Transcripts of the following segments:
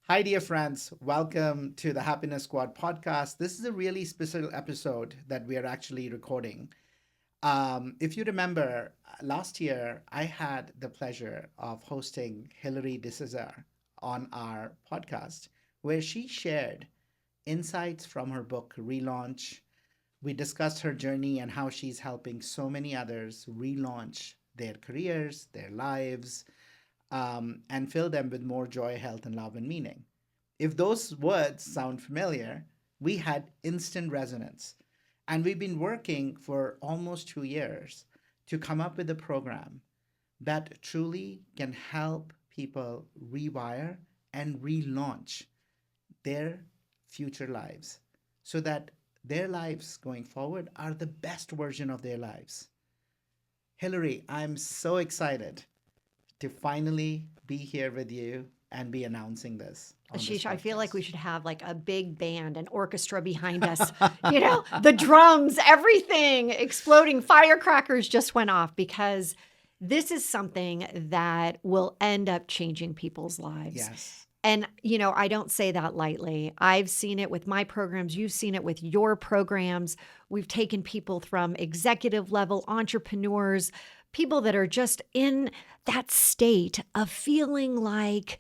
Hi, dear friends. Welcome to the Happiness Squad podcast. This is a really special episode that we are actually recording. If you remember, last year I had the pleasure of hosting Hilary DeCesare on our podcast, where she shared insights from her book, Relaunch. We discussed her journey and how she's helping so many others relaunch their careers, their lives, and fill them with more joy, health, and love and meaning. If those words sound familiar, we had instant resonance. And we've been working for almost 2 years to come up with a program that truly can help people rewire and relaunch their future lives so that their lives going forward are the best version of their lives. Hillary, I'm so excited to finally be here with you and be announcing this on this Ashish, I feel like podcast. we should have like a big band, an orchestra behind us. The drums, everything exploding, firecrackers just went off because this is something that will end up changing people's lives. Yes. And, I don't say that lightly. I've seen it with my programs. You've seen it with your programs. We've taken people from executive level entrepreneurs, people that are just in that state of feeling like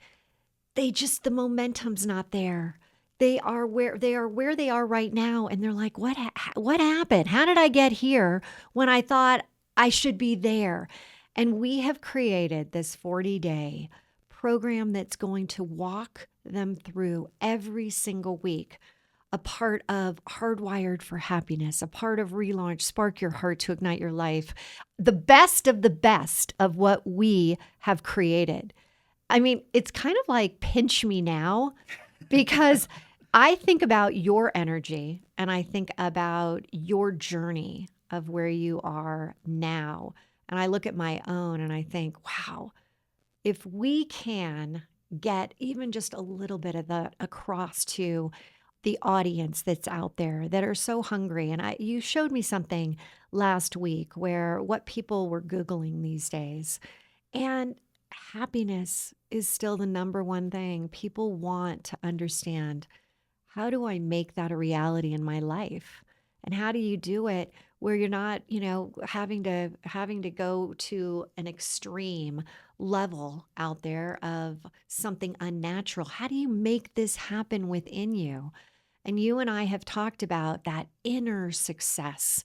the momentum's not there. They are where they are right now, and they're like, what happened? How did I get here when I thought I should be there? And we have created this 40-day program that's going to walk them through every single week, a part of Hardwired for Happiness, a part of Relaunch, Spark Your Heart to Ignite Your Life, the best of what we have created. I mean, it's kind of like pinch me now because I think about your energy and I think about your journey of where you are now. And I look at my own and I think, wow, if we can get even just a little bit of that across to the audience that's out there that are so hungry. And you showed me something last week where what people were Googling these days. And happiness is still the number one thing. People want to understand, how do I make that a reality in my life? And how do you do it where you're not, having to go to an extreme level out there of something unnatural? How do you make this happen within you? And you and I have talked about that inner success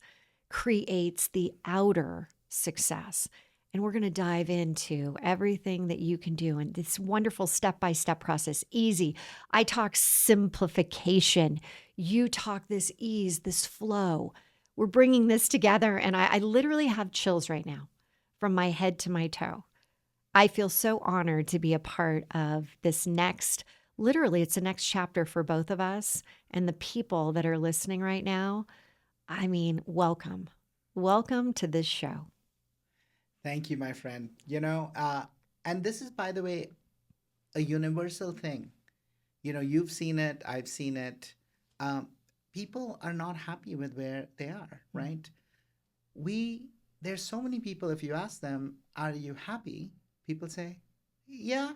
creates the outer success. And we're going to dive into everything that you can do and this wonderful step by step process. Easy. I talk simplification. You talk this ease, this flow. We're bringing this together. And I literally have chills right now from my head to my toe. I feel so honored to be a part of this next, literally, it's the next chapter for both of us and the people that are listening right now. I mean, welcome. Welcome to this show. Thank you, my friend. And this is, by the way, a universal thing. You've seen it, I've seen it. Um, People are not happy with where they are, right? We, there's so many people, if you ask them, are you happy? People say, yeah,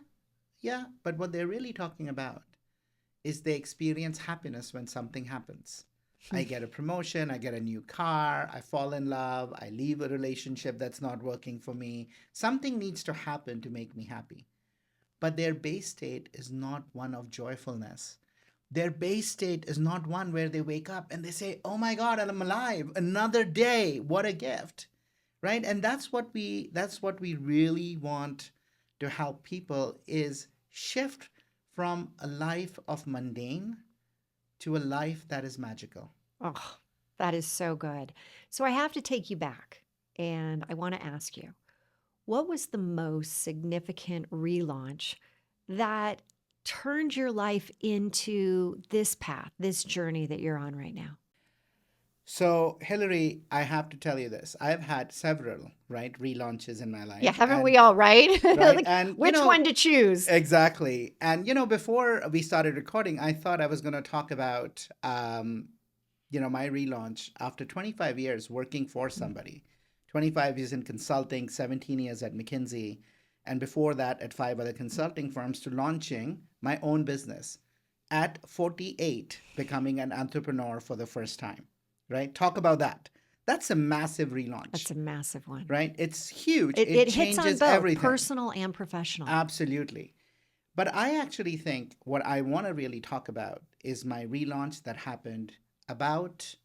yeah. But what they're really talking about is they experience happiness when something happens. I get a promotion, I get a new car, I fall in love, I leave a relationship that's not working for me. Something needs to happen to make me happy. But their base state is not one of joyfulness. Their base state is not one where they wake up and they say, "Oh my God, I'm alive! Another day! What a gift!" Right? And that's what we really want to help people is shift from a life of mundane to a life that is magical. Oh, that is so good. So I have to take you back and I want to ask you, what was the most significant relaunch that turned your life into this path, this journey that you're on right now? So, Hillary, I have to tell you this. I've had several, right, relaunches in my Yeah, life. haven't we all, right? Right, Like, which one to choose? exactly. And, before we started recording, I thought I was going to talk about, my relaunch after 25 years working for somebody, 25 years in consulting, 17 years at McKinsey. and before that at 5 other consulting firms, to launching my own business at 48, becoming an entrepreneur for the first time, right? Talk about that. That's a massive relaunch, That's a massive one. right? It's huge. It It hits on changes both everything. personal and professional. Absolutely. But I actually think what I want to really talk about is my relaunch that happened about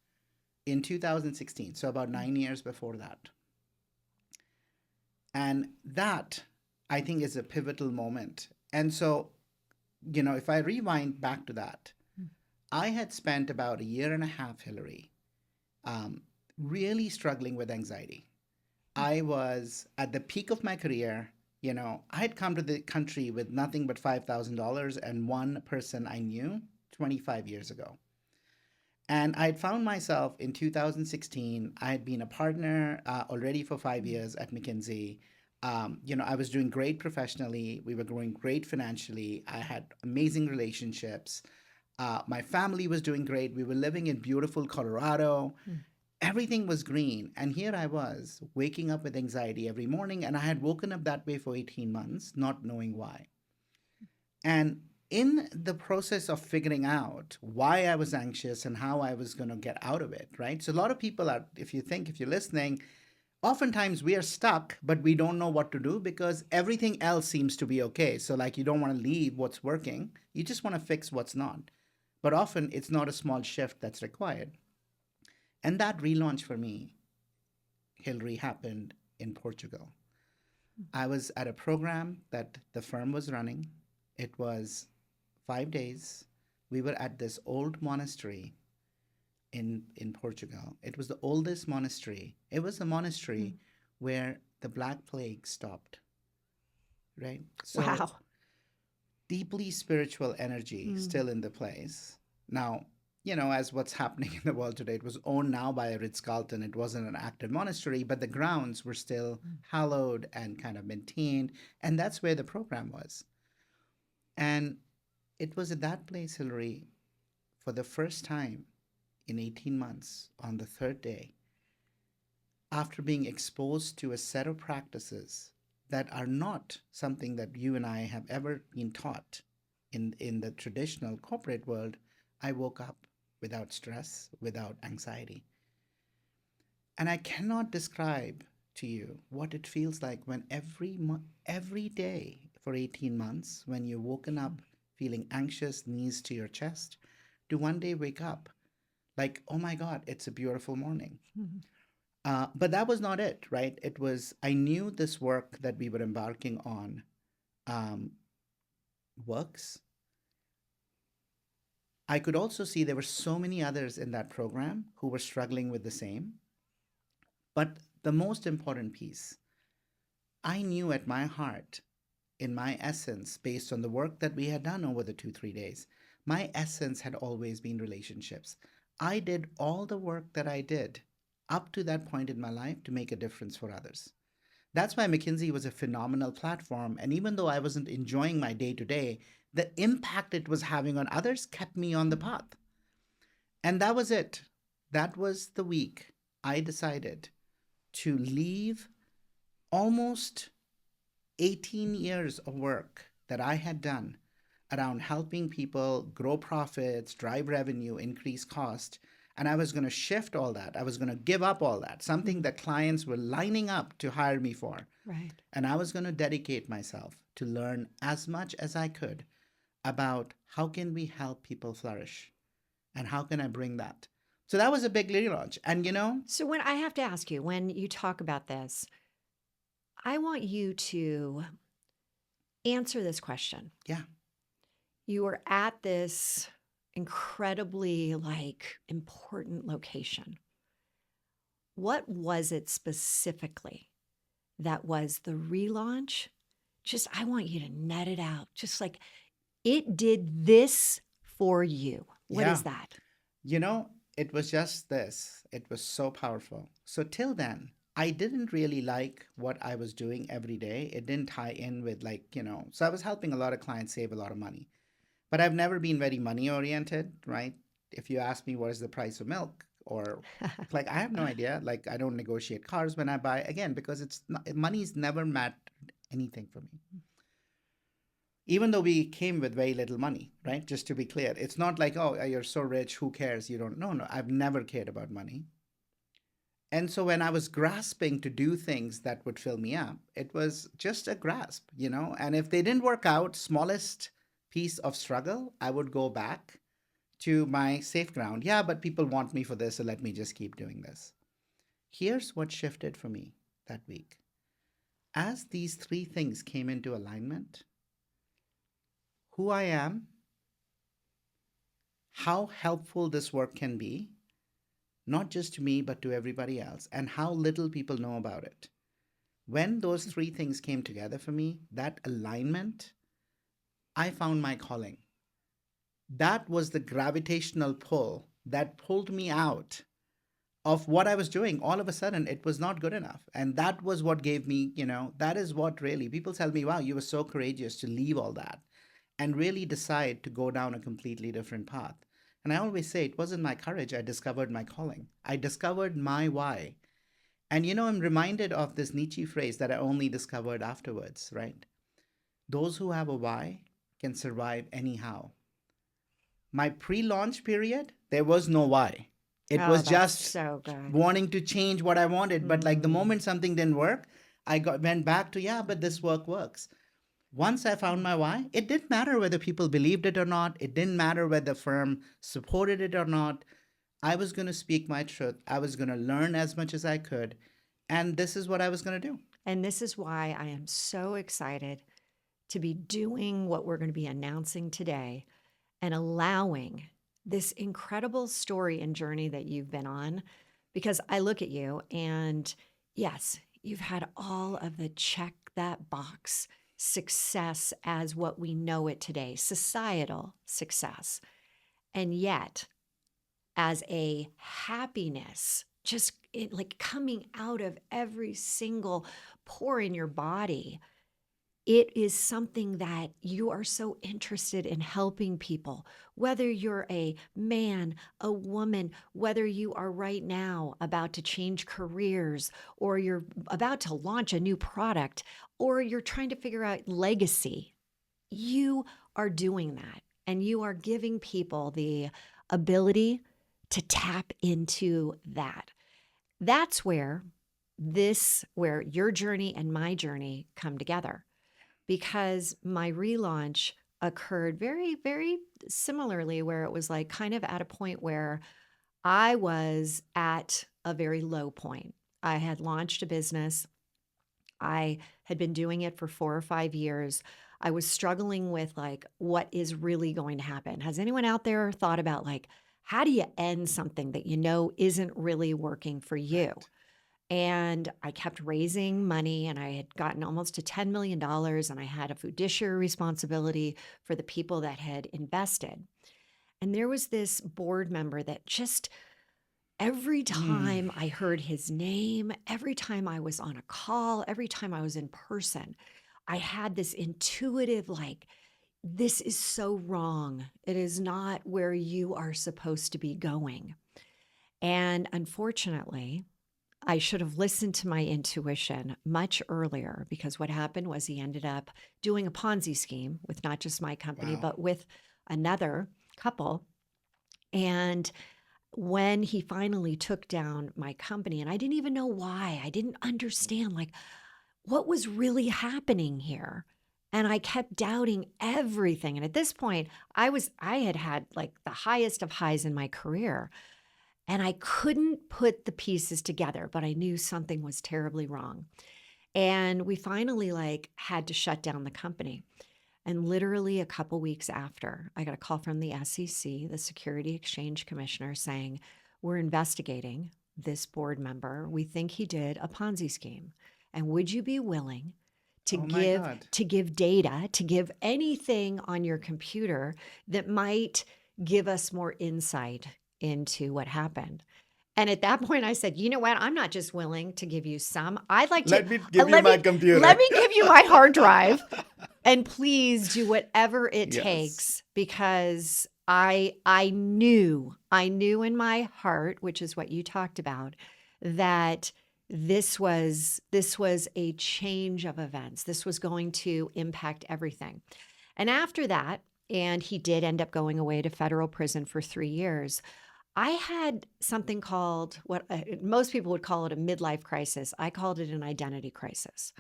in 2016, so about 9 years before that. And that, I think, is a pivotal moment. And so, if I rewind back to that, I had spent about a year and a half, Hillary, um, really struggling with anxiety. I was at the peak of my career. I had come to the country with nothing but $5,000 and one person I knew 25 years ago. And I had found myself in 2016. I had been a partner already for 5 years at McKinsey. I was doing great professionally. We were growing great financially. I had amazing relationships. My family was doing great. We were living in beautiful Colorado. Everything was green. And here I was waking up with anxiety every morning. And I had woken up that way for 18 months, not knowing why. And in the process of figuring out why I was anxious and how I was going to get out of it, right? So, a lot of people are, if you're listening, oftentimes we are stuck, but we don't know what to do because everything else seems to be okay. So, like, you don't want to leave what's working, you just want to fix what's not. But often it's not a small shift that's required. And that relaunch for me, Hillary, happened in Portugal. I was at a program that the firm was running. It was 5 days. We were at this old monastery in Portugal. It was the oldest monastery. It was a monastery where the Black Plague stopped, right? So Wow. deeply spiritual energy still in the place. Now, as what's happening in the world today, it was owned now by a Ritz-Carlton. It wasn't an active monastery, but the grounds were still hallowed and kind of maintained. And that's where the program was. And it was at that place, Hillary, for the first time in 18 months, on the third day, after being exposed to a set of practices that are not something that you and I have ever been taught in the traditional corporate world, I woke up without stress, without anxiety. And I cannot describe to you what it feels like when every day for 18 months, when you're woken up feeling anxious, knees to your chest, to one day wake up like, oh my God, it's a beautiful morning. But that was not it, right? It was, I knew this work that we were embarking on works. I could also see there were so many others in that program who were struggling with the same. But the most important piece, I knew at my heart, in my essence, based on the work that we had done over the 2, 3 days, my essence had always been relationships. I did all the work that I did up to that point in my life to make a difference for others. That's why McKinsey was a phenomenal platform. And even though I wasn't enjoying my day to day, the impact it was having on others kept me on the path. And that was it. That was the week I decided to leave almost 18 years of work that I had done around helping people grow profits, drive revenue, increase cost. And I was going to shift all that. I was going to give up all that, something that clients were lining up to hire me for. Right. And I was going to dedicate myself to learn as much as I could about how can we help people flourish and how can I bring that. So that was a big relaunch. And So when I have to ask you, when you talk about this, I want you to answer this question. yeah, You were at this incredibly important location. What was it specifically that was the relaunch? Just, I want you to net it out. Just like it did this for you. What yeah. is that? It was just this. It was so powerful. So till then, I didn't really like what I was doing every day. It didn't tie in with so I was helping a lot of clients save a lot of money. But I've never been very money oriented, right? If you ask me what is the price of milk or I have no idea. Like I don't negotiate cars when I buy again because it's not, money's never mattered anything for me. Even though we came with very little money, right? Just to be clear, it's not like, oh, you're so rich, who cares? You don't. No, no, I've never cared about money. And so when I was grasping to do things that would fill me up, it was just a grasp, you know? And if they didn't work out, smallest piece of struggle, I would go back to my safe ground. Yeah, but people want me for this, so let me just keep doing this. Here's what shifted for me that week. As these three things came into alignment, who I am, how helpful this work can be, not just to me, but to everybody else, and how little people know about it. When those three things came together for me, that alignment, I found my calling. That was the gravitational pull that pulled me out of what I was doing. All of a sudden, it was not good enough. And that was what gave me, that is what really people tell me, wow, you were so courageous to leave all that and really decide to go down a completely different path. And I always say it wasn't my courage. I discovered my calling. I discovered my why. And I'm reminded of this Nietzsche phrase that I only discovered afterwards, right? Those who have a why can survive anyhow. My pre-launch period, there was no why. It Oh, was that's just so good. wanting to change what I wanted. But like the Mm. moment something didn't work, went back to, yeah, but this work works. Once I found my why, it didn't matter whether people believed it or not. It didn't matter whether the firm supported it or not. I was going to speak my truth. I was going to learn as much as I could. And this is what I was going to do. And this is why I am so excited to be doing what we're going to be announcing today and allowing this incredible story and journey that you've been on. Because I look at you and yes, you've had all of the check that box success as what we know it today, societal success. And yet, as a happiness, just like coming out of every single pore in your body, it is something that you are so interested in helping people, whether you're a man, a woman, whether you are right now about to change careers, or you're about to launch a new product, or you're trying to figure out legacy. You are doing that, and you are giving people the ability to tap into that. That's where your journey and my journey come together, because my relaunch occurred very, very similarly, where it was like kind of at a point where I was at a very low point. I had launched a business. I had been doing it for 4 or 5 years. I was struggling with like, what is really going to happen? Has anyone out there thought about like, how do you end something that you know isn't really working for you? Right. And I kept raising money, and I had gotten almost to $10 million, and I had a fiduciary responsibility for the people that had invested. And there was this board member that just every Mm. time I heard his name, every time I was on a call, every time I was in person, I had this intuitive, like, this is so wrong. It is not where you are supposed to be going. And unfortunately, I should have listened to my intuition much earlier, because what happened was he ended up doing a Ponzi scheme with not just my company, Wow. but with another couple. And when he finally took down my company, and I didn't even know why, I didn't understand like what was really happening here. And I kept doubting everything. And at this point, I had had like the highest of highs in my career. And I couldn't put the pieces together, but I knew something was terribly wrong. And we finally like had to shut down the company. And literally a couple weeks after, I got a call from the SEC, the Security Exchange Commissioner, saying, "We're investigating this board member. We think he did a Ponzi scheme. And would you be willing to Oh my give God. to give data, to give anything on your computer that might give us more insight into what happened?" And at that point, I said, "You know what? I'm not just willing to give you some. I'd like to Let me give you let my me computer. let me give you my hard drive, and please do whatever it Yes. takes," because I knew in my heart, which is what you talked about, that this was a change of events. This was going to impact everything. And after that, and he did end up going away to federal prison for 3 years. I had something called what most people would call it a midlife crisis. I called it an identity crisis.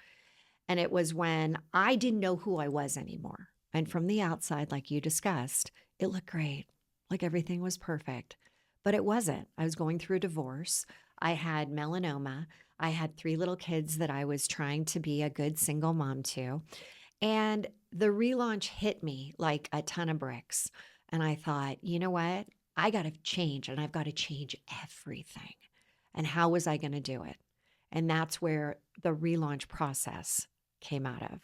And it was when I didn't know who I was anymore. And from the outside, like you discussed, it looked great. Like everything was perfect. But it wasn't. I was going through a divorce. I had melanoma. I had 3 little kids that I was trying to be a good single mom to. And the relaunch hit me like a ton of bricks. And I thought, you know what? I got to change and I've got to change everything. And how was I going to do it? And that's where the relaunch process came out of.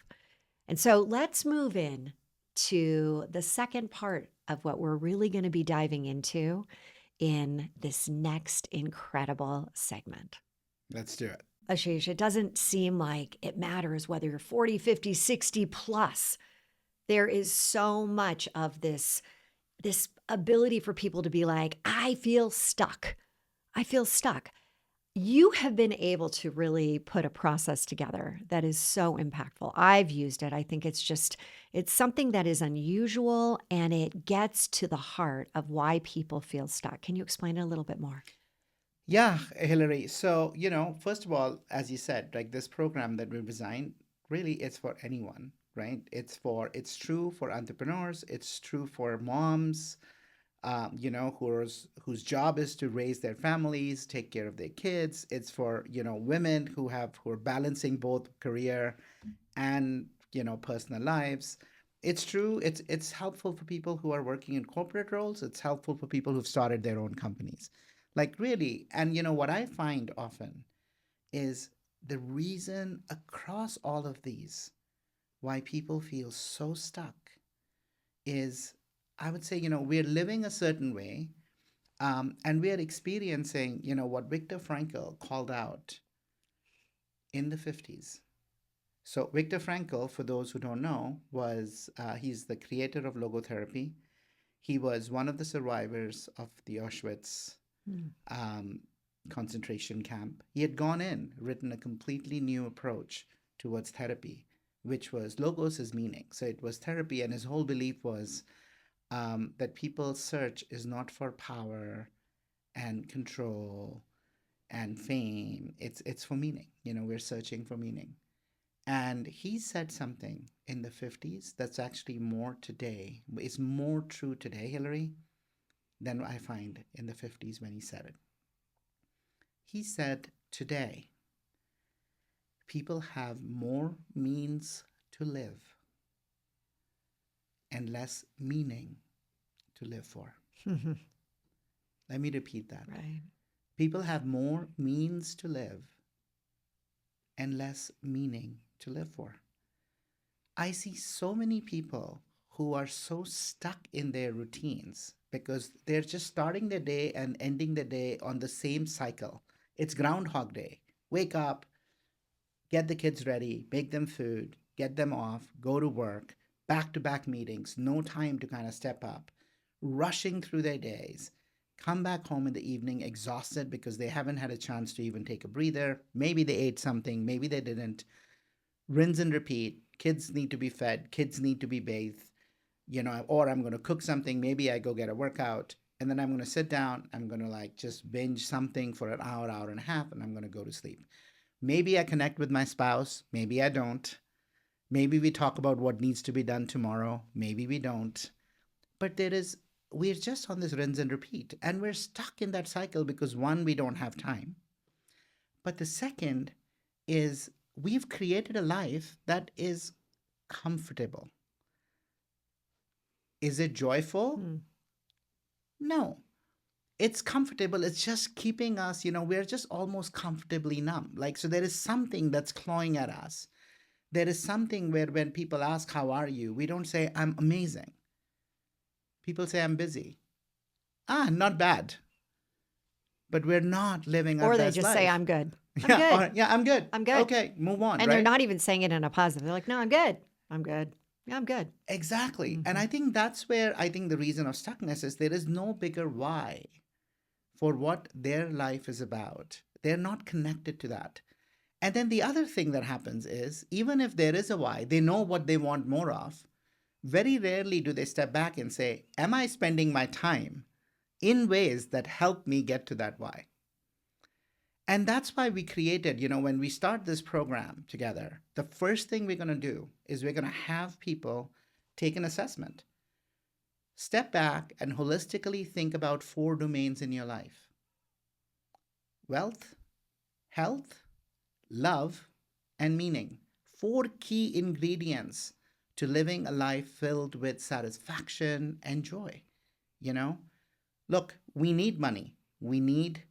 And so let's move in to the second part of what we're really going to be diving into in this next incredible segment. Let's do it. Ashish, it doesn't seem like it matters whether you're 40, 50, 60 plus. There is so much of this ability for people to be like, I feel stuck. I feel stuck. You have been able to really put a process together that is so impactful. I've used it. I think it's something that is unusual and it gets to the heart of why people feel stuck. Can you explain it a little bit more? Yeah, Hillary. So, first of all, as you said, like this program that we designed, really it's for anyone, right? It's true for entrepreneurs, it's true for moms, whose job is to raise their families, take care of their kids. It's for, women who are balancing both career and, personal lives. It's true. It's helpful for people who are working in corporate roles. It's helpful for people who've started their own companies. Like really, and what I find often is the reason across all of these why people feel so stuck is, I would say, we're living a certain way, and we are experiencing, what Viktor Frankl called out in the 50s. So Viktor Frankl, for those who don't know, he's the creator of logotherapy. He was one of the survivors of the Auschwitz um, concentration camp. He had gone in, written a completely new approach towards therapy, which was logos is meaning. So it was therapy, and his whole belief was that people's search is not for power and control and fame. It's for meaning. We're searching for meaning. And he said something in the 50s that's actually is more true today, Hillary, than I find in the 50s when he said it. He said, today, people have more means to live and less meaning to live for. Let me repeat that. Right. People have more means to live and less meaning to live for. I see so many people who are so stuck in their routines because they're just starting their day and ending the day on the same cycle. It's Groundhog Day. Wake up, get the kids ready, make them food, get them off, go to work, back to back meetings, no time to kind of step up, rushing through their days, come back home in the evening exhausted because they haven't had a chance to even take a breather. Maybe they ate something, maybe they didn't. Rinse and repeat. Kids need to be fed, kids need to be bathed, or I'm going to cook something, maybe I go get a workout, and then I'm going to sit down, I'm going to like just binge something for an hour, hour and a half, and I'm going to go to sleep. Maybe I connect with my spouse, maybe I don't. Maybe we talk about what needs to be done tomorrow, maybe we don't. But we're just on this rinse and repeat, and we're stuck in that cycle because one, we don't have time. But the second is we've created a life that is comfortable. Is it joyful? No. It's comfortable. It's just keeping us, we're just almost comfortably numb. Like, so there is something that's clawing at us. There is something where when people ask, how are you? We don't say, I'm amazing. People say, I'm busy. Not bad. But we're not living our Or they best just life. say, I'm good. I'm Yeah, good. I'm good. I'm good. Okay, move on. And right? they're not even saying it in a positive. They're like, no, I'm good. I'm good. Yeah, I'm good. Exactly. And I think that's where I think the reason of stuckness is there is no bigger why for what their life is about. They're not connected to that. And then the other thing that happens is, even if there is a why, they know what they want more of. Very rarely do they step back and say, am I spending my time in ways that help me get to that why? And that's why we created, when we start this program together, the first thing we're going to do is we're going to have people take an assessment. Step back and holistically think about 4 domains in your life: wealth, health, love, and meaning. 4 key ingredients to living a life filled with satisfaction and joy. You know, look, we need money. We need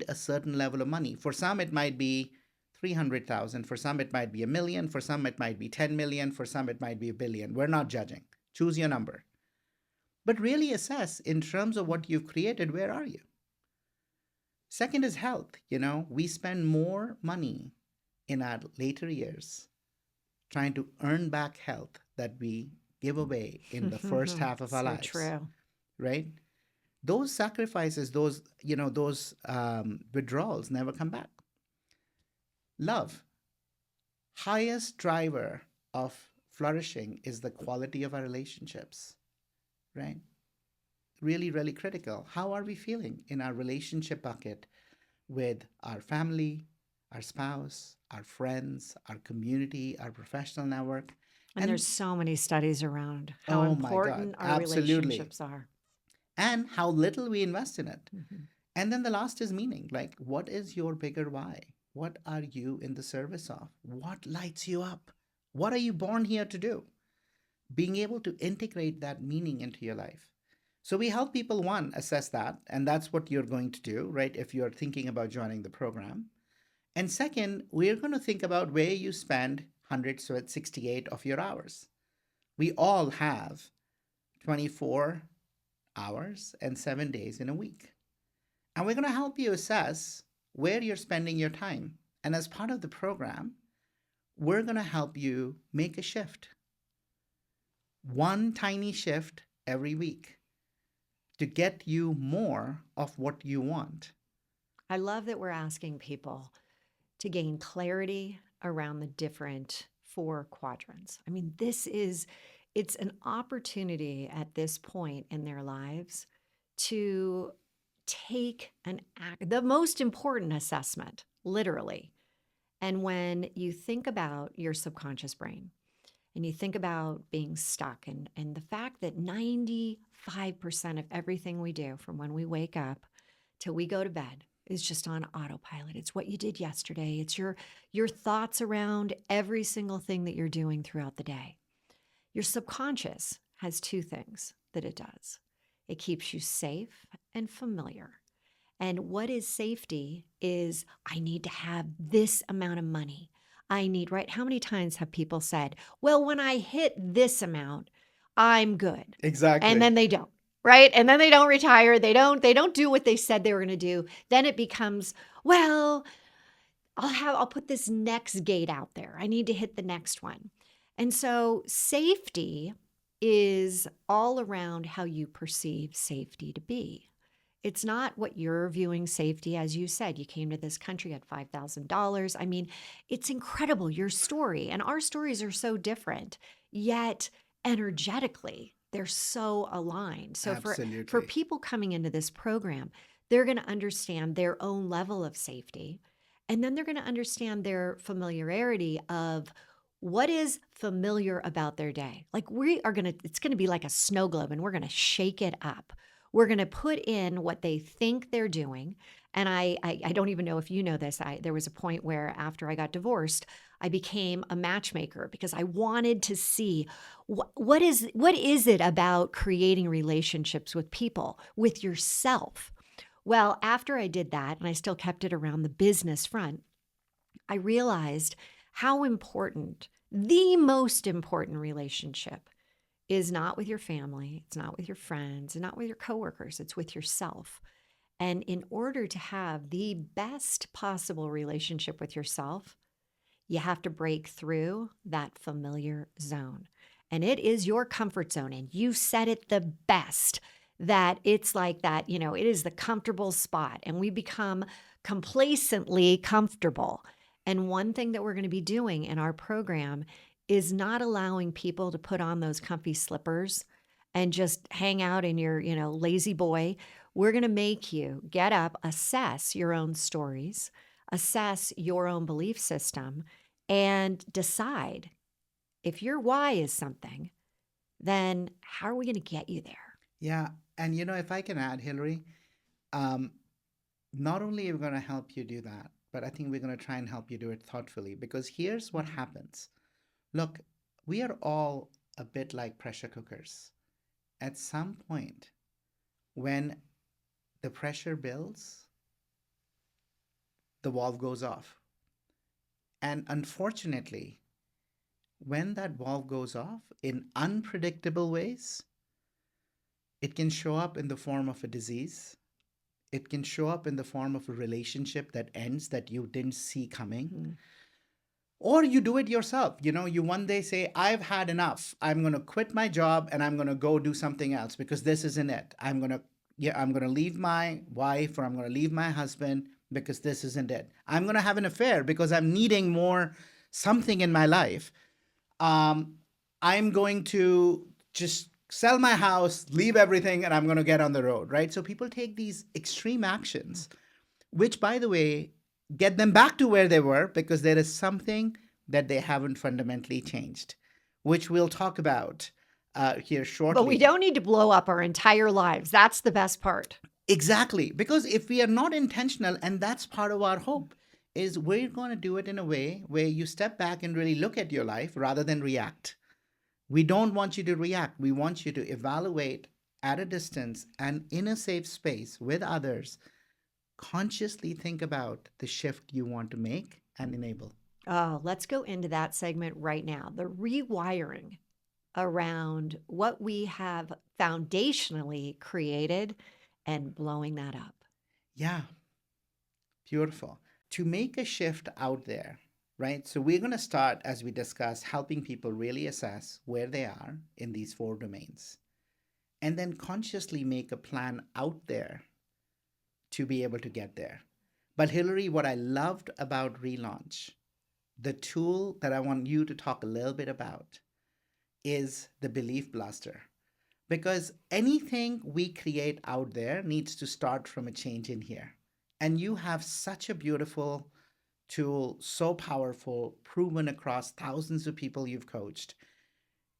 a certain level of money. For some, it might be 300,000. For some, it might be a million. For some, it might be 10 million. For some, it might be a billion. We're not judging. Choose your number. But really assess in terms of what you've created, where are you? Second is health. We spend more money in our later years trying to earn back health that we give away in the first half of our So lives, true. right? Those sacrifices, those withdrawals never come back. Love, highest driver of flourishing is the quality of our relationships, right? Really, really critical. How are we feeling in our relationship bucket with our family, our spouse, our friends, our community, our professional network? And And there's so many studies around how oh my God, important our absolutely. relationships are. And how little we invest in it. Mhm. And then the last is meaning. Like, what is your bigger why? What are you in the service of? What lights you up? What are you born here to do? Being able to integrate that meaning into your life. So we help people, one, assess that, and that's what you're going to do, right? If you're thinking about joining the program. And second, we're going to think about where you spend 168 of your hours. We all have 24 hours and 7 days in a week. And we're going to help you assess where you're spending your time. And as part of the program, we're going to help you make a shift, one tiny shift every week to get you more of what you want. I love that we're asking people to gain clarity around the different 4 quadrants. I mean, it's an opportunity at this point in their lives to take the most important assessment, literally. And when you think about your subconscious brain and you think about being stuck and the fact that 95% of everything we do from when we wake up till we go to bed is just on autopilot. It's what you did yesterday. It's your thoughts around every single thing that you're doing throughout the day. Your subconscious has 2 things that it does. It keeps you safe and familiar. And what is safety is, I need to have this amount of money. I need, right? How many times have people said, well, when I hit this amount, I'm good. And Exactly. then they don't, right? And then they don't retire. They don't do what they said they were going to do. Then it becomes, well, I'll put this next gate out there. I need to hit the next one. And so safety is all around how you perceive safety to be. It's not what you're viewing safety. As you said, you came to this country at $5,000. I mean, it's incredible, your story. And our stories are so different, yet energetically, they're so aligned. So for Absolutely. people coming into this program, they're going to understand their own level of safety. And then they're going to understand their familiarity of what is familiar about their day. Like it's going to be like a snow globe and we're going to shake it up. We're going to put in what they think they're doing. And I don't even know if you know this. There was a point where after I got divorced, I became a matchmaker because I wanted to see what is it about creating relationships with people, with yourself. Well, after I did that, and I still kept it around the business front, I realized how important, the most important relationship is not with your family, it's not with your friends, and not with your coworkers, it's with yourself. And in order to have the best possible relationship with yourself, you have to break through that familiar zone. And it is your comfort zone. And you said it the best, that it's like that, it is the comfortable spot. And we become complacently comfortable. And one thing that we're going to be doing in our program is not allowing people to put on those comfy slippers and just hang out in your, lazy boy. We're going to make you get up, assess your own stories, assess your own belief system, and decide if your why is something, then how are we going to get you there? Yeah. And if I can add, Hillary, um, not only are we going to help you do that, but I think we're going to try and help you do it thoughtfully because here's what happens. Look, we are all a bit like pressure cookers. At some point, when the pressure builds, the valve goes off. And unfortunately, when that valve goes off in unpredictable ways, it can show up in the form of a disease. It can show up in the form of a relationship that ends that you didn't see coming. Mm. Or you do it yourself. You one day say, I've had enough. I'm going to quit my job and I'm going to go do something else because this isn't it. I'm going to leave my wife or I'm going to leave my husband because this isn't it. I'm going to have an affair because I'm needing more something in my life. I'm going to just sell my house, leave everything, and I'm going to get on the road, right? So people take these extreme actions, which, by the way, get them back to where they were because there is something that they haven't fundamentally changed, which we'll talk about here shortly. But we don't need to blow up our entire lives. That's the best part. Exactly. Because if we are not intentional, and that's part of our hope, is we're going to do it in a way where you step back and really look at your life rather than react. We don't want you to react. We want you to evaluate at a distance and in a safe space with others. Consciously think about the shift you want to make and enable. Oh, let's go into that segment right now. The rewiring around what we have foundationally created and blowing that up. Yeah, beautiful. To make a shift out there, right? So we're going to start, as we discussed, helping people really assess where they are in these 4 domains and then consciously make a plan out there to be able to get there. But Hillary, what I loved about Relaunch, the tool that I want you to talk a little bit about is the belief blaster. Because anything we create out there needs to start from a change in here. And you have such a beautiful tool, so powerful, proven across thousands of people you've coached.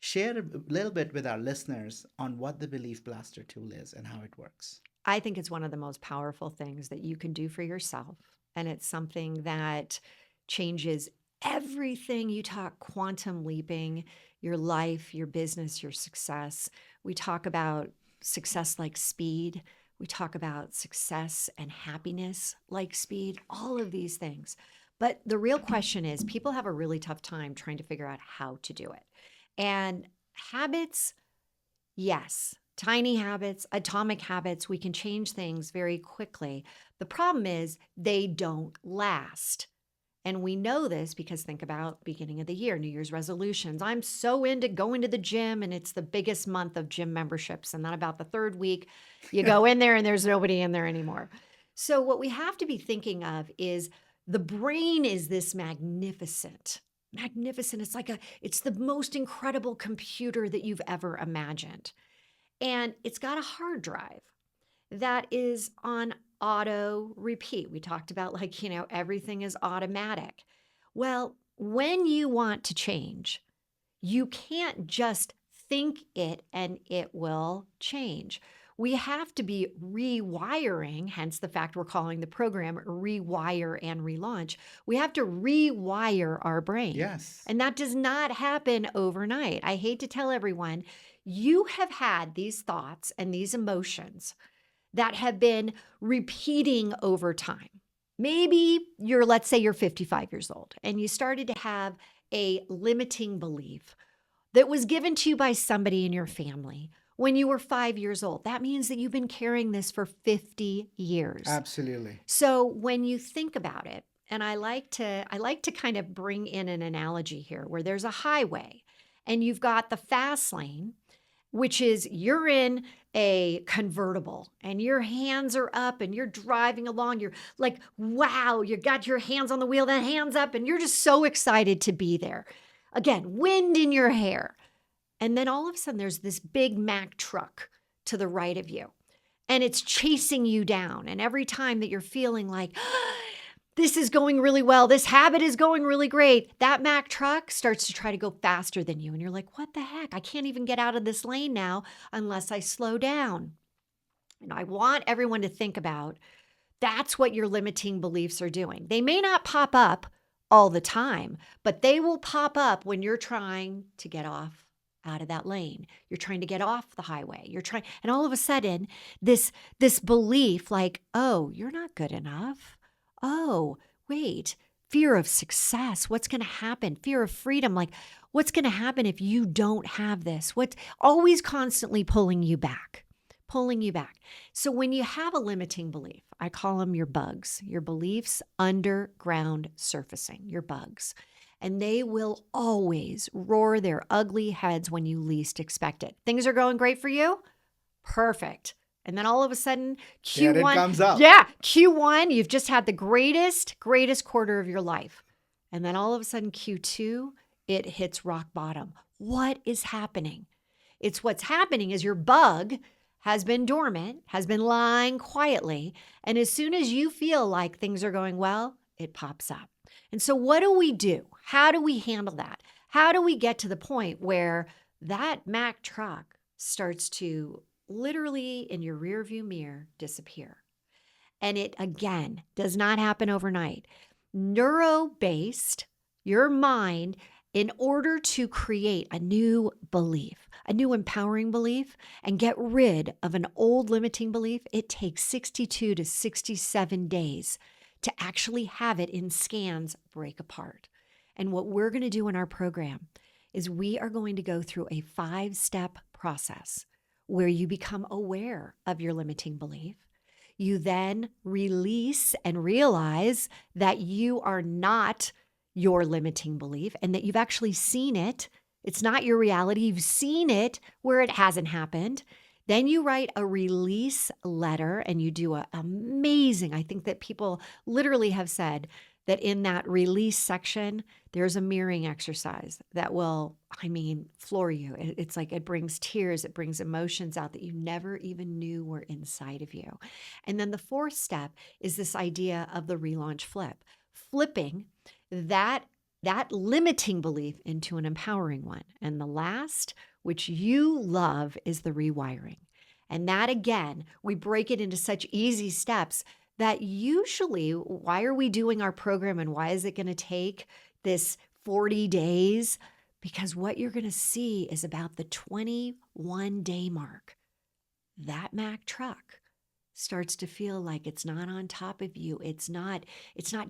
Share a little bit with our listeners on what the Belief Blaster tool is and how it works. I think it's one of the most powerful things that you can do for yourself. And it's something that changes everything. You talk quantum leaping, your life, your business, your success. We talk about success like speed. We talk about success and happiness like speed, all of these things. But the real question is people have a really tough time trying to figure out how to do it. And habits, yes, tiny habits, atomic habits, we can change things very quickly. The problem is they don't last. And we know this because think about beginning of the year, New Year's resolutions. I'm so into going to the gym and it's the biggest month of gym memberships. And then about the 3rd week, you go in there and there's nobody in there anymore. So what we have to be thinking of is the brain is this magnificent. It's the most incredible computer that you've ever imagined. And it's got a hard drive that is on auto repeat. We talked about everything is automatic. Well, when you want to change, you can't just think it and it will change. We have to be rewiring, hence the fact we're calling the program Rewire and Relaunch. We have to rewire our brain. Yes. And that does not happen overnight. I hate to tell everyone, you have had these thoughts and these emotions that have been repeating over time. Maybe let's say you're 55 years old and you started to have a limiting belief that was given to you by somebody in your family when you were 5 years old. That means that you've been carrying this for 50 years. Absolutely. So when you think about it, and I like to kind of bring in an analogy here where there's a highway and you've got the fast lane which is you're in a convertible and your hands are up and you're driving along. You're like, wow, you got your hands on the wheel, then hands up, and you're just so excited to be there. Again, wind in your hair. And then all of a sudden, there's this big Mack truck to the right of you, and it's chasing you down. And every time that you're feeling like, this is going really well, this habit is going really great, that Mack truck starts to try to go faster than you. And you're like, what the heck? I can't even get out of this lane now unless I slow down. And I want everyone to think about that's what your limiting beliefs are doing. They may not pop up all the time, but they will pop up when you're trying to get off out of that lane. You're trying to get off the highway. You're trying, and all of a sudden, this belief like, oh, you're not good enough. Oh, wait, fear of success. What's going to happen? Fear of freedom. Like, what's going to happen if you don't have this? What's always constantly pulling you back, pulling you back. So when you have a limiting belief, I call them your bugs, your beliefs underground surfacing, your bugs. And they will always roar their ugly heads when you least expect it. Things are going great for you? Perfect. And then all of a sudden, There it Q1, comes up. yeah, Q1, you've just had the greatest quarter of your life. And then all of a sudden, Q2, it hits rock bottom. What is happening? It's what's happening is your bug has been dormant, has been lying quietly. And as soon as you feel like things are going well, it pops up. And so what do we do? How do we handle that? How do we get to the point where that Mack truck starts to literally in your rearview mirror disappear? And it, again, does not happen overnight. Neuro-based, your mind, in order to create a new belief, a new empowering belief, and get rid of an old limiting belief, it takes 62 to 67 days to actually have it in scans break apart. And what we're going to do in our program is we are going to go through a 5-step process where you become aware of your limiting belief. You then release and realize that you are not your limiting belief and that you've actually seen it. It's not your reality. You've seen it where it hasn't happened. Then you write a release letter and you do an amazing, I think that people literally have said that in that release section, there's a mirroring exercise that will, floor you. It's like it brings tears, it brings emotions out that you never even knew were inside of you. And then the 4th step is this idea of the relaunch flip, flipping that limiting belief into an empowering one. And the last, which you love, is the rewiring. And that, again, we break it into such easy steps that usually, why are we doing our program and why is it going to take this 40 days? Because what you're going to see is about the 21-day mark, that Mack truck starts to feel like it's not on top of you. It's not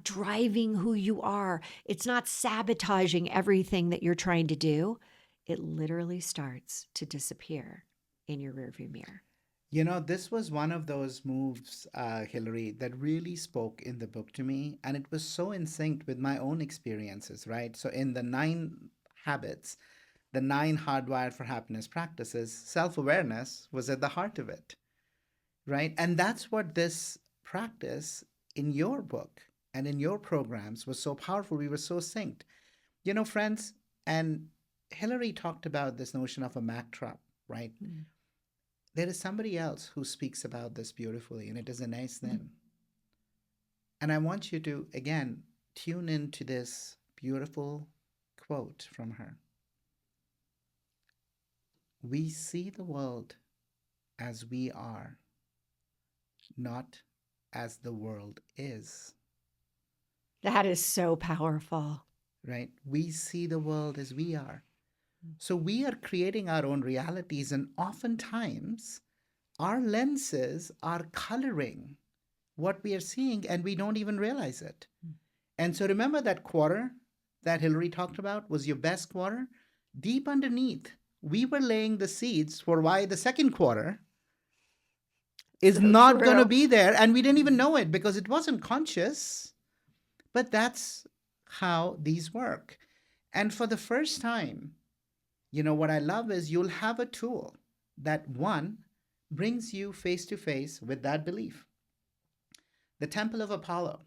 driving who you are. It's not sabotaging everything that you're trying to do. It literally starts to disappear in your rearview mirror. You know, this was one of those moves, Hillary, that really spoke in the book to me. And it was so in sync with my own experiences, right? So, in the 9 habits, the 9 hardwired for happiness practices, self awareness was at the heart of it, right? And that's what this practice in your book and in your programs was so powerful. We were so synced. You know, friends, and Hillary talked about this notion of a Mack truck, right? Mm. There is somebody else who speaks about this beautifully, and it is Anais Nin. And I want you to, again, tune into this beautiful quote from her. We see the world as we are, not as the world is. That is so powerful. Right? We see the world as we are. So we are creating our own realities, and oftentimes our lenses are coloring what we are seeing and we don't even realize it. And so remember that quarter that Hillary talked about was your best quarter? Deep underneath, we were laying the seeds for why the second quarter is not going to be there, and we didn't even know it because it wasn't conscious. But that's how these work. And for the first time, you know, what I love is you'll have a tool that one brings you face to face with that belief. The Temple of Apollo,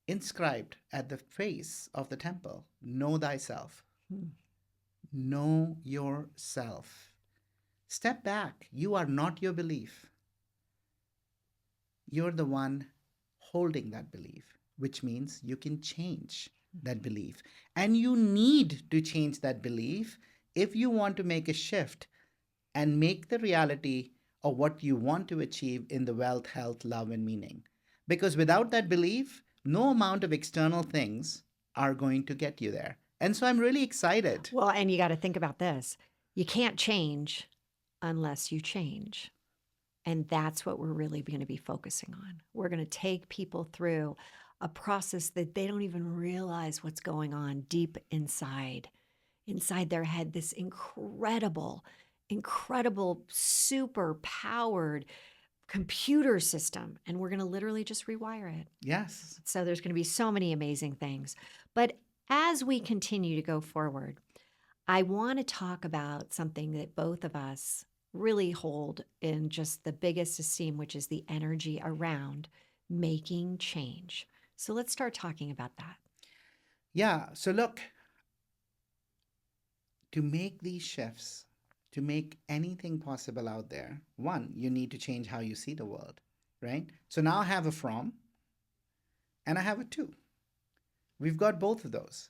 inscribed at the face of the temple, know thyself. Hmm. Know yourself. Step back. You are not your belief. You're the one holding that belief, which means you can change that belief. And you need to change that belief if you want to make a shift and make the reality of what you want to achieve in the wealth, health, love, and meaning. Because without that belief, no amount of external things are going to get you there. And so I'm really excited. Well, and you got to think about this. You can't change unless you change. And that's what we're really going to be focusing on. We're going to take people through a process that they don't even realize what's going on deep inside their head, this incredible, super powered computer system. And we're going to literally just rewire it. Yes. So there's going to be so many amazing things. But as we continue to go forward, I want to talk about something that both of us really hold in just the biggest esteem, which is the energy around making change. So let's start talking about that. Yeah. So look, to make these shifts, to make anything possible out there, one, you need to change how you see the world, right? So now I have a from and I have a to. We've got both of those.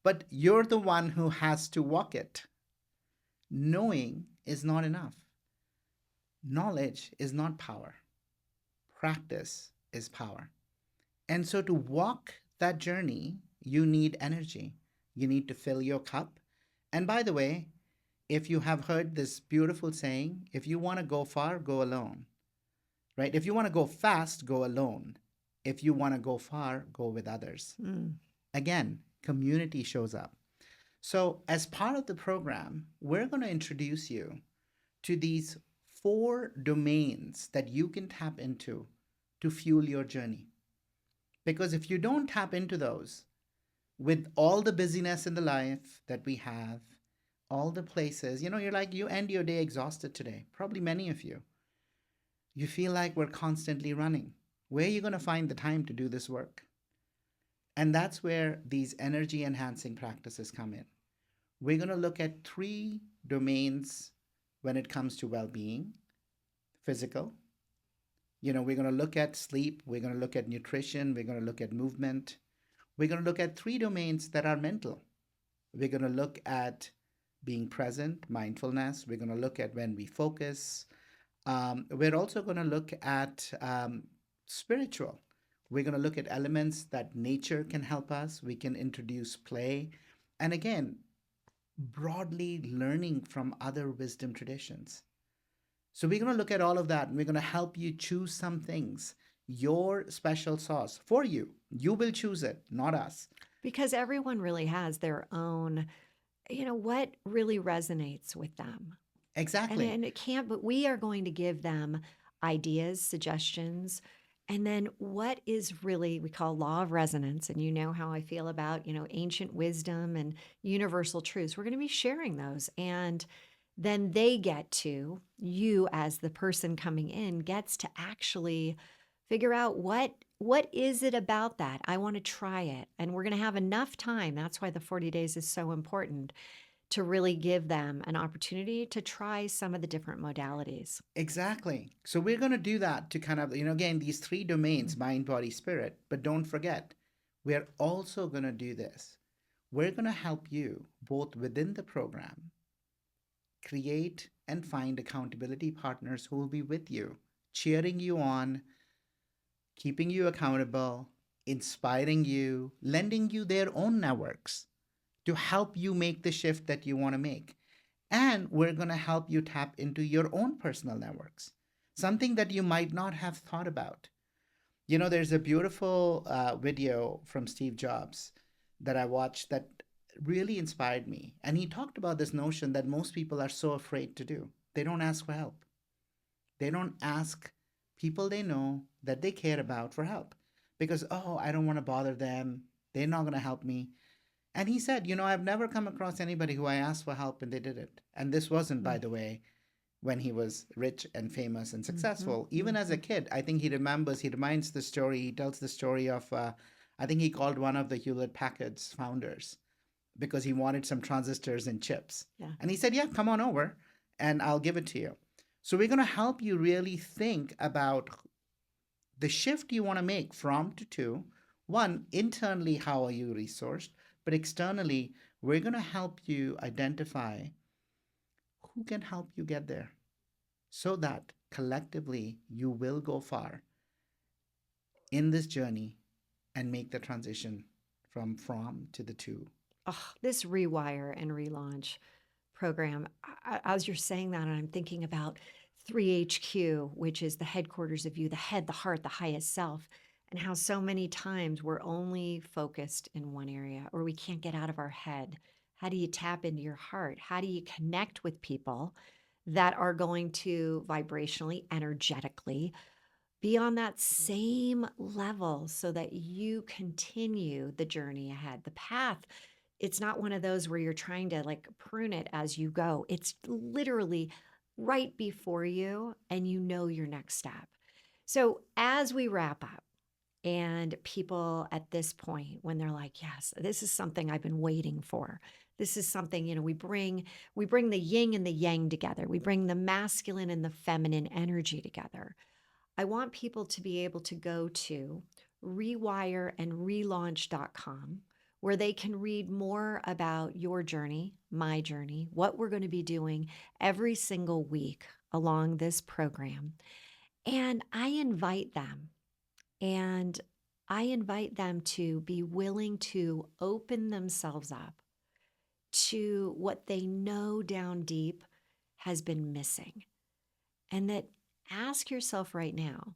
But you're the one who has to walk it. Knowing is not enough. Knowledge is not power. Practice is power. And so to walk that journey, you need energy. You need to fill your cup. And by the way, if you have heard this beautiful saying, if you want to go far, go alone, right? If you want to go fast, go alone. If you want to go far, go with others. Again, community shows up. So, as part of the program, we're going to introduce you to these 4 domains that you can tap into to fuel your journey. Because if you don't tap into those, with all the busyness in the life that we have, all the places, you're like, you end your day exhausted today. Probably many of you. You feel like we're constantly running. Where are you going to find the time to do this work? And that's where these energy enhancing practices come in. We're going to look at 3 domains when it comes to well being: physical. We're going to look at sleep. We're going to look at nutrition. We're going to look at movement. We're going to look at 3 domains that are mental. We're going to look at being present, mindfulness. We're going to look at when we focus. We're also going to look at spiritual. We're going to look at elements that nature can help us. We can introduce play. And again, broadly learning from other wisdom traditions. So we're going to look at all of that, and we're going to help you choose some things, your special sauce for you. You will choose it, not us. Because everyone really has their own, what really resonates with them. Exactly. And it can't, but we are going to give them ideas, suggestions, and then what is really, we call law of resonance. And you know how I feel about, ancient wisdom and universal truths. We're going to be sharing those. And then you as the person coming in gets to actually figure out what is it about that? I want to try it. And we're going to have enough time. That's why the 40 days is so important, to really give them an opportunity to try some of the different modalities. Exactly. So we're going to do that to kind of, again, these 3 domains, mind, body, spirit. But don't forget, we're also going to do this. We're going to help you both within the program create and find accountability partners who will be with you, cheering you on, keeping you accountable, inspiring you, lending you their own networks to help you make the shift that you want to make. And we're going to help you tap into your own personal networks, something that you might not have thought about. There's a beautiful video from Steve Jobs that I watched that really inspired me. And he talked about this notion that most people are so afraid to do. They don't ask for help. They don't ask people they know that they care about for help because, I don't want to bother them. They're not going to help me. And he said, I've never come across anybody who I asked for help and they did it. And this wasn't, by the way, when he was rich and famous and Mm-hmm, successful. Even as a mm-hmm. kid, I think he reminds the story, he tells the story of, I think he called one of the Hewlett Packard's founders because he wanted some transistors and chips. Yeah. And he said, yeah, come on over and I'll give it to you. So we're going to help you really think about the shift you want to make from to two. One, internally, how are you resourced? But externally, we're going to help you identify who can help you get there so that collectively you will go far in this journey and make the transition from to the two. Oh, this rewire and relaunch program, as you're saying that, and I'm thinking about 3HQ, which is the headquarters of you, the head, the heart, the highest self, and how so many times we're only focused in one area or we can't get out of our head. How do you tap into your heart? How do you connect with people that are going to vibrationally, energetically be on that same level so that you continue the journey ahead? The path, it's not one of those where you're trying to like prune it as you go. It's literally right before you and you know your next step. So as we wrap up, and people at this point, when they're like, yes, this is something I've been waiting for. This is something, we bring the yin and the yang together. We bring the masculine and the feminine energy together. I want people to be able to go to rewireandrelaunch.com, where they can read more about your journey, my journey, what we're going to be doing every single week along this program. And and I invite them to be willing to open themselves up to what they know down deep has been missing. And that, ask yourself right now,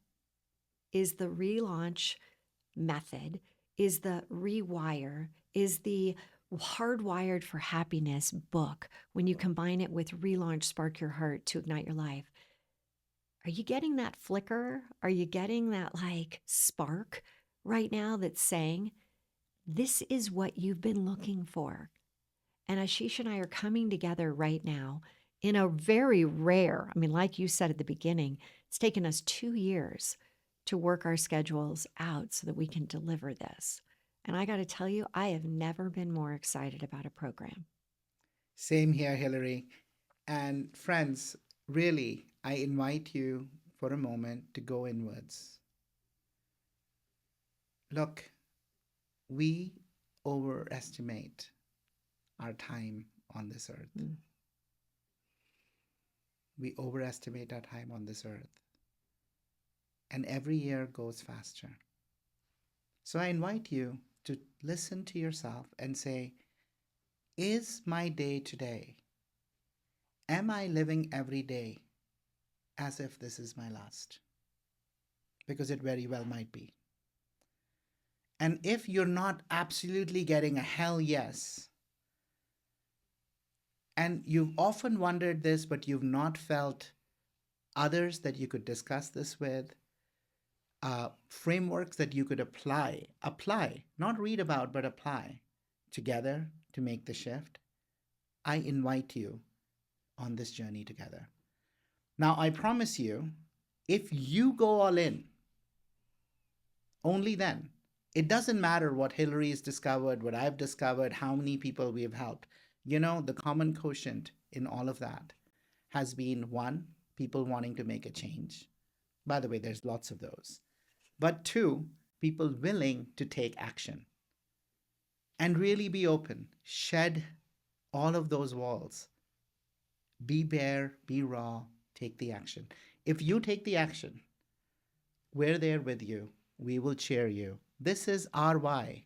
is the relaunch method, is the rewire, is the hardwired for happiness book, when you combine it with relaunch, spark your heart to ignite your life, are you getting that flicker? Are you getting that like spark right now that's saying, this is what you've been looking for? And Ashish and I are coming together right now in a very rare, I mean, like you said at the beginning, it's taken us 2 years to work our schedules out so that we can deliver this. And I got to tell you, I have never been more excited about a program. Same here, Hillary. And friends, really, I invite you for a moment to go inwards. Look, we overestimate our time on this earth. Mm. We overestimate our time on this earth. And every year goes faster. So I invite you to listen to yourself and say, is my day today, am I living every day as if this is my last? Because it very well might be. And if you're not absolutely getting a hell yes, and you've often wondered this, but you've not felt others that you could discuss this with, frameworks that you could apply, not read about, but apply together to make the shift, I invite you on this journey together. Now, I promise you, if you go all in, only then, it doesn't matter what Hillary's discovered, what I've discovered, how many people we've helped. The common quotient in all of that has been one, people wanting to make a change. By the way, there's lots of those. But two, people willing to take action and really be open, shed all of those walls, be bare, be raw, take the action. If you take the action, we're there with you. We will cheer you. This is our why.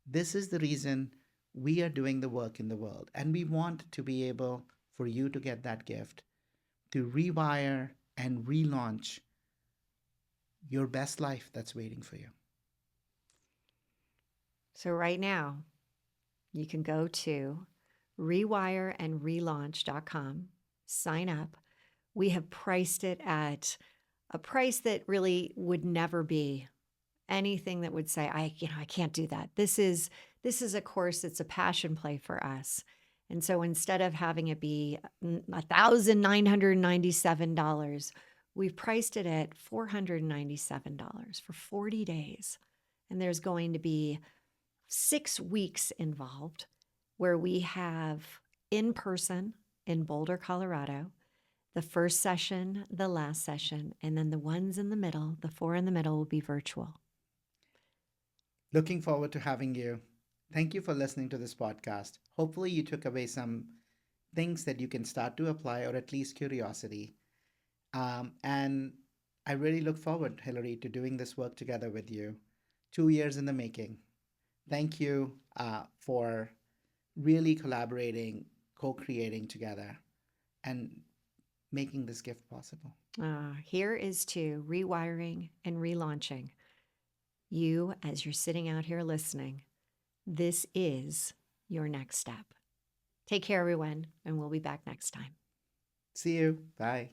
This is the reason we are doing the work in the world. And we want to be able for you to get that gift, to rewire and relaunch your best life that's waiting for you. So right now, you can go to rewireandrelaunch.com, sign up. We have priced it at a price that really would never be anything that would say, I can't do that. This is a course that's a passion play for us. And so instead of having it be $1,997, we've priced it at $497 for 40 days. And there's going to be 6 weeks involved where we have in person in Boulder, Colorado, the first session, the last session, and then the ones in the middle, the 4 in the middle will be virtual. Looking forward to having you. Thank you for listening to this podcast. Hopefully, you took away some things that you can start to apply, or at least curiosity. And I really look forward, Hillary, to doing this work together with you. 2 years in the making. Thank you for really collaborating, co creating together, and making this gift possible. Here is to rewiring and relaunching. You, as you're sitting out here listening, this is your next step. Take care, everyone, and we'll be back next time. See you. Bye.